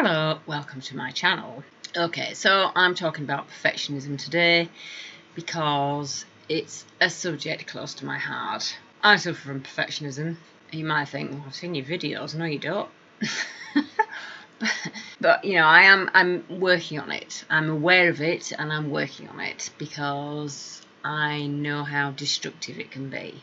Hello, welcome to my channel. Okay, so I'm talking about perfectionism today because it's a subject close to my heart. I suffer from perfectionism. You might think, well, I've seen your videos. No, you don't. But I'm working on it. I'm aware of it and I'm working on it because I know how destructive it can be.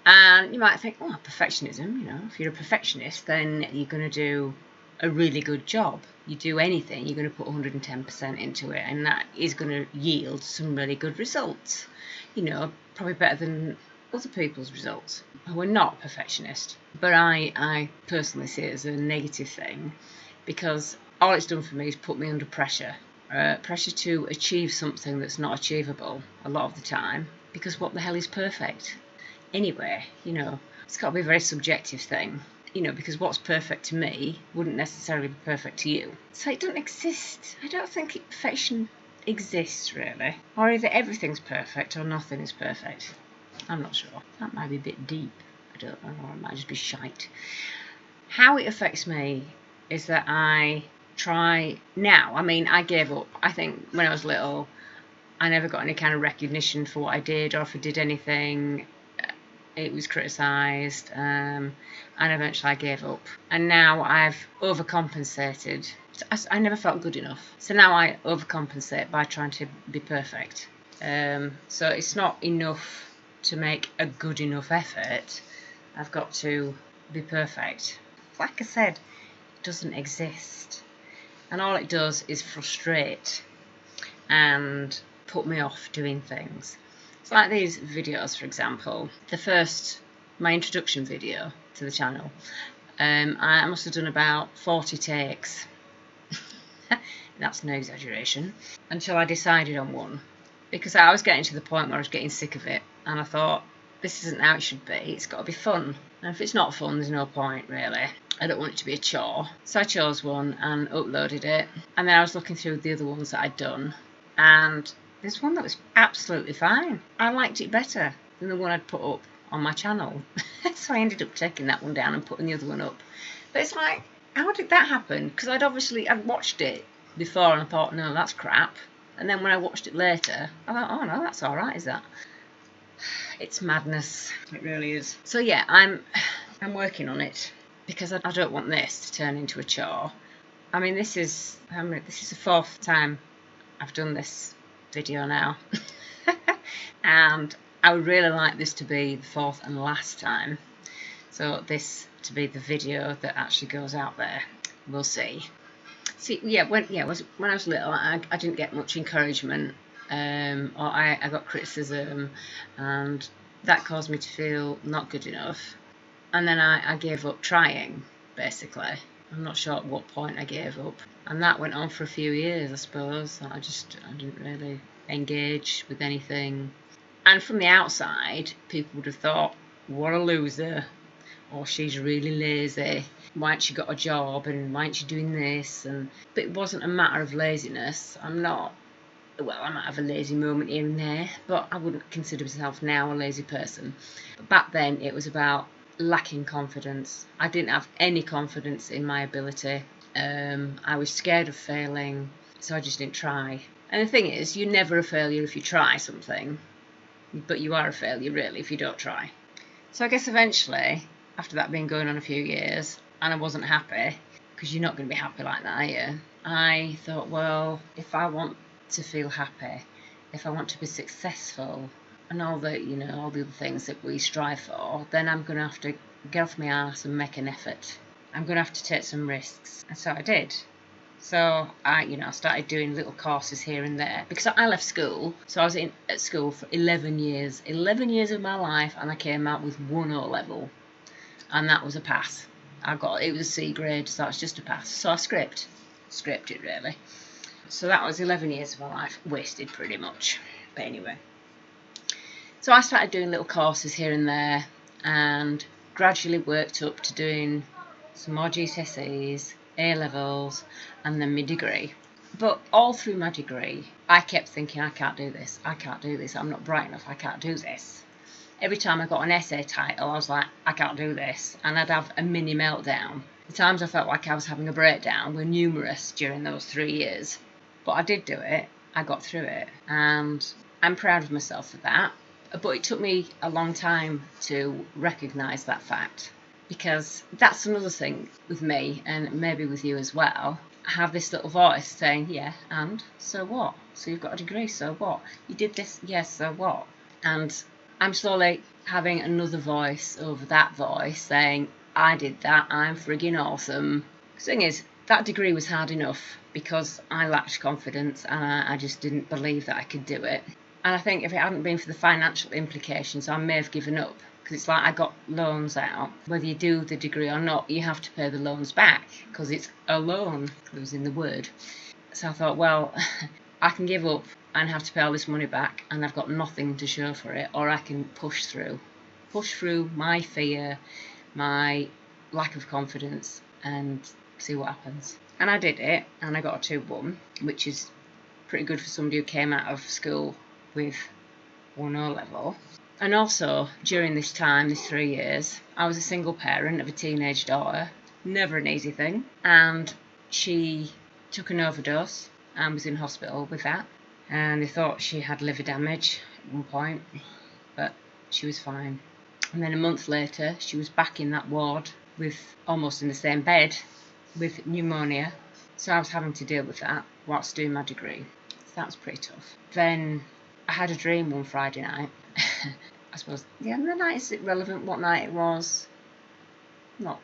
And you might think, oh, perfectionism, if you're a perfectionist, then you're going to do a really good job. You do anything, you're going to put 110% into it, and that is going to yield some really good results. Probably better than other people's results who are not perfectionist. But I personally see it as a negative thing because all it's done for me is put me under pressure. Pressure to achieve something that's not achievable a lot of the time, because what the hell is perfect? Anyway, it's got to be a very subjective thing, because what's perfect to me wouldn't necessarily be perfect to you. So it doesn't exist. I don't think perfection exists, really. Or either everything's perfect or nothing is perfect. I'm not sure. That might be a bit deep. I don't know, or it might just be shite. How it affects me is that I try now. I gave up. I think when I was little, I never got any kind of recognition for what I did, or if I did anything, it was criticised, and eventually I gave up. And now I've overcompensated. I never felt good enough, so now I overcompensate by trying to be perfect. So it's not enough to make a good enough effort. I've got to be perfect. Like I said, it doesn't exist, and all it does is frustrate and put me off doing things. It's like these videos, for example. My introduction video to the channel, I must have done about 40 takes. That's no exaggeration. Until I decided on one, because I was getting to the point where I was getting sick of it, and I thought, this isn't how it should be. It's got to be fun. And if it's not fun, there's no point, really. I don't want it to be a chore. So I chose one and uploaded it. And then I was looking through the other ones that I'd done, and there's one that was absolutely fine. I liked it better than the one I'd put up on my channel. So I ended up taking that one down and putting the other one up. But it's like, how did that happen? Because I'd watched it before and I thought, no, that's crap. And then when I watched it later, I thought, oh no, that's alright, is that? It's madness. It really is. So yeah, I'm working on it because I don't want this to turn into a chore. This is the fourth time I've done this video now. And I would really like this to be the fourth and last time. So this to be the video that actually goes out there. We'll see. When I was little, I didn't get much encouragement, or I got criticism, and that caused me to feel not good enough. And then I gave up trying, basically. I'm not sure at what point I gave up. And that went on for a few years, I suppose. I didn't really engage with anything. And from the outside, people would have thought, what a loser. Or she's really lazy. Why ain't she got a job? And why ain't she doing this? But it wasn't a matter of laziness. I might have a lazy moment here and there, but I wouldn't consider myself now a lazy person. But back then, it was about lacking confidence. I didn't have any confidence in my ability. I was scared of failing, so I just didn't try. And the thing is, you're never a failure if you try something, but you are a failure really if you don't try. So I guess eventually, after that being going on a few years, and I wasn't happy, because you're not going to be happy like that, are you? I thought, well, if I want to feel happy, if I want to be successful, and all the other things that we strive for, then I'm going to have to get off my arse and make an effort. I'm going to have to take some risks. And so I did. So I started doing little courses here and there, because I left school. So I was at school for 11 years. 11 years of my life, and I came out with 1 O-level. And that was a pass. It was a C grade, so it's just a pass. So I scraped it really. So that was 11 years of my life wasted pretty much. But anyway. So I started doing little courses here and there, and gradually worked up to doing some more GCSEs, A-levels, and then my degree. But all through my degree, I kept thinking, I can't do this, I'm not bright enough, I can't do this. Every time I got an essay title, I was like, I can't do this. And I'd have a mini meltdown The times I felt like I was having a breakdown were numerous during those 3 years. But I did do it. I got through it. And I'm proud of myself for that. But it took me a long time to recognise that fact. Because that's another thing with me, and maybe with you as well. I have this little voice saying, yeah, and so what? So you've got a degree, so what? You did this, yes, so what? And I'm slowly having another voice over that voice saying, I did that, I'm frigging awesome. The thing is, that degree was hard enough because I lacked confidence and I just didn't believe that I could do it. And I think if it hadn't been for the financial implications, I may have given up. Because it's like I got loans out. Whether you do the degree or not, you have to pay the loans back because it's a loan. It was in the word. So I thought, well, I can give up and have to pay all this money back and I've got nothing to show for it, or I can push through my fear, my lack of confidence, and see what happens. And I did it, and I got a 2-1, which is pretty good for somebody who came out of school with 1 O-level. And also, during this time, these 3 years, I was a single parent of a teenage daughter. Never an easy thing. And she took an overdose and was in hospital with that. And they thought she had liver damage at one point, but she was fine. And then a month later, she was back in that ward with almost in the same bed with pneumonia. So I was having to deal with that whilst doing my degree. So that was pretty tough. Then I had a dream one Friday night. I suppose the end of the night, is it relevant what night it was? Not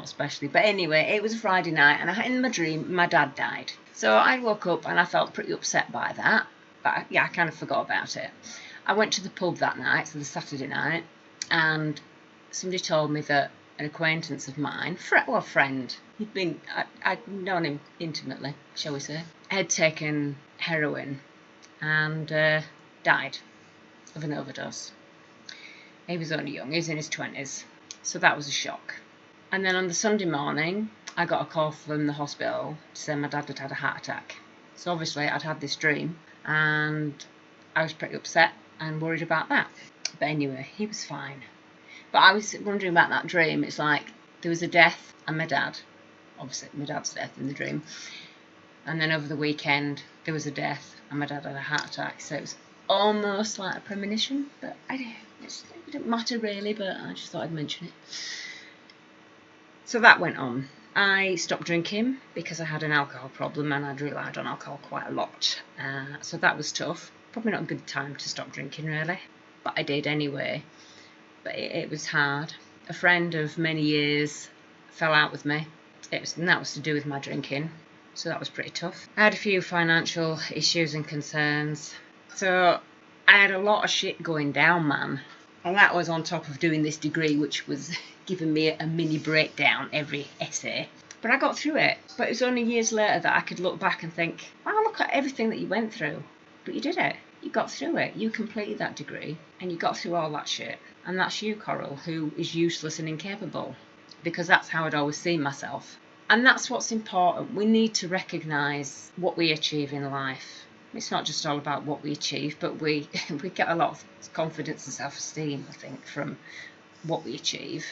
especially. But anyway, it was a Friday night, and in my dream, my dad died. So I woke up and I felt pretty upset by that. But I kind of forgot about it. I went to the pub that night, so the Saturday night, and somebody told me that an acquaintance of mine, friend, I'd known him intimately, shall we say, had taken heroin and died of an overdose. He was only young, he was in his 20s, so that was a shock. And then on the Sunday morning, I got a call from the hospital to say my dad had had a heart attack. So obviously I'd had this dream, and I was pretty upset and worried about that. But anyway, he was fine. But I was wondering about that dream. It's like there was a death and my dad. Obviously, my dad's death in the dream. And then over the weekend, there was a death and my dad had a heart attack. So it was almost like a premonition. But it didn't matter really, but I just thought I'd mention it. So that went on. I stopped drinking because I had an alcohol problem and I'd relied on alcohol quite a lot. So that was tough. Probably not a good time to stop drinking really. But I did anyway. But it was hard. A friend of many years fell out with me. And that was to do with my drinking. So that was pretty tough. I had a few financial issues and concerns. So I had a lot of shit going down, man. And that was on top of doing this degree, which was giving me a mini breakdown every essay. But I got through it. But it was only years later that I could look back and think, wow, look at everything that you went through. But you did it. You got through it. You completed that degree and you got through all that shit. And that's you, Coral, who is useless and incapable. Because that's how I'd always seen myself. And that's what's important. We need to recognise what we achieve in life. It's not just all about what we achieve, but we get a lot of confidence and self-esteem, I think, from what we achieve.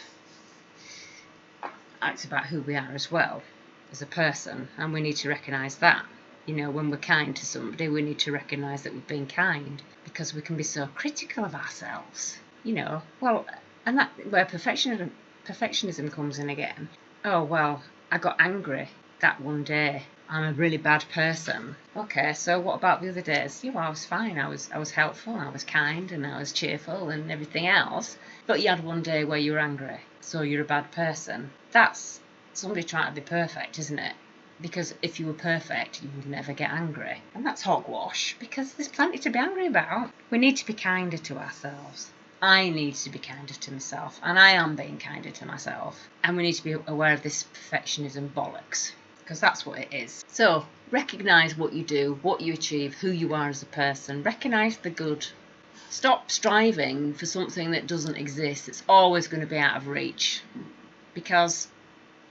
It's about who we are as well, as a person, and we need to recognise that. You know, when we're kind to somebody, we need to recognise that we've been kind, because we can be so critical of ourselves, you know. Well, and that where perfectionism comes in again. Oh, well, I got angry that one day. I'm a really bad person. Okay, so what about the other days? Yeah, well, I was fine. I was helpful, I was kind, and I was cheerful and everything else. But you had one day where you were angry, so you're a bad person. That's somebody trying to be perfect, isn't it? Because if you were perfect, you would never get angry. And that's hogwash, because there's plenty to be angry about. We need to be kinder to ourselves. I need to be kinder to myself, and I am being kinder to myself. And we need to be aware of this perfectionism bollocks, because that's what it is. So, recognise what you do, what you achieve, who you are as a person. Recognise the good. Stop striving for something that doesn't exist. It's always going to be out of reach, because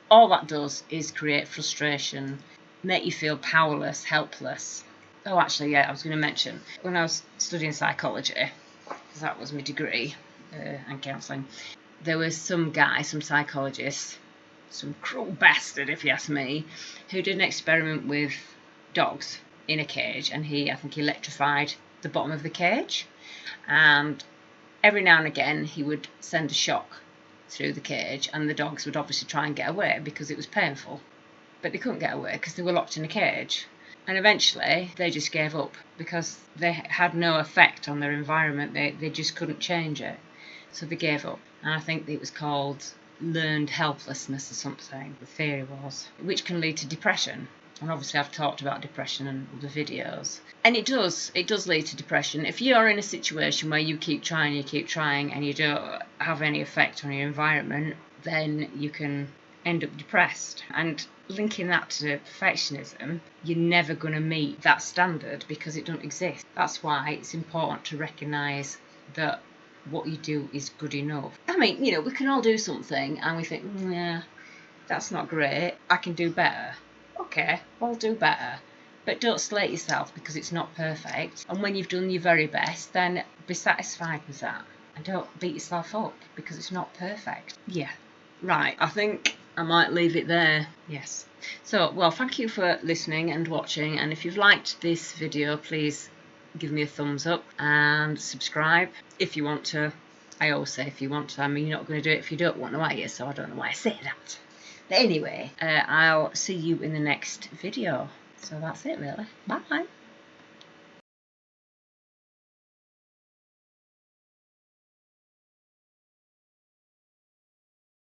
all that does is create frustration, make you feel powerless, helpless. Oh, actually, yeah, I was going to mention, when I was studying psychology, because that was my degree, and counselling, there was some guy, some psychologist, some cruel bastard, if you ask me, who did an experiment with dogs in a cage, and I think he electrified the bottom of the cage, and every now and again he would send a shock through the cage, and the dogs would obviously try and get away because it was painful, but they couldn't get away because they were locked in a cage. And eventually they just gave up because they had no effect on their environment. They just couldn't change it, so they gave up. And I think it was called learned helplessness or something, the theory was, which can lead to depression. And obviously I've talked about depression in other videos. And it does lead to depression. If you're in a situation where you keep trying and you don't have any effect on your environment, then you can end up depressed. And linking that to perfectionism, you're never going to meet that standard because it doesn't exist. That's why it's important to recognise that what you do is good enough. I mean, we can all do something and we think, yeah, that's not great, I can do better. Okay, well, do better. But don't slate yourself because it's not perfect. And when you've done your very best, then be satisfied with that. And don't beat yourself up because it's not perfect. Yeah, right, I think I might leave it there. Yes. So, well, thank you for listening and watching. And if you've liked this video, please give me a thumbs up and subscribe if you want to. I always say if you want to. I mean, you're not going to do it if you don't want to, are you? So I don't know why I say that. But anyway, I'll see you in the next video. So that's it, really. Bye.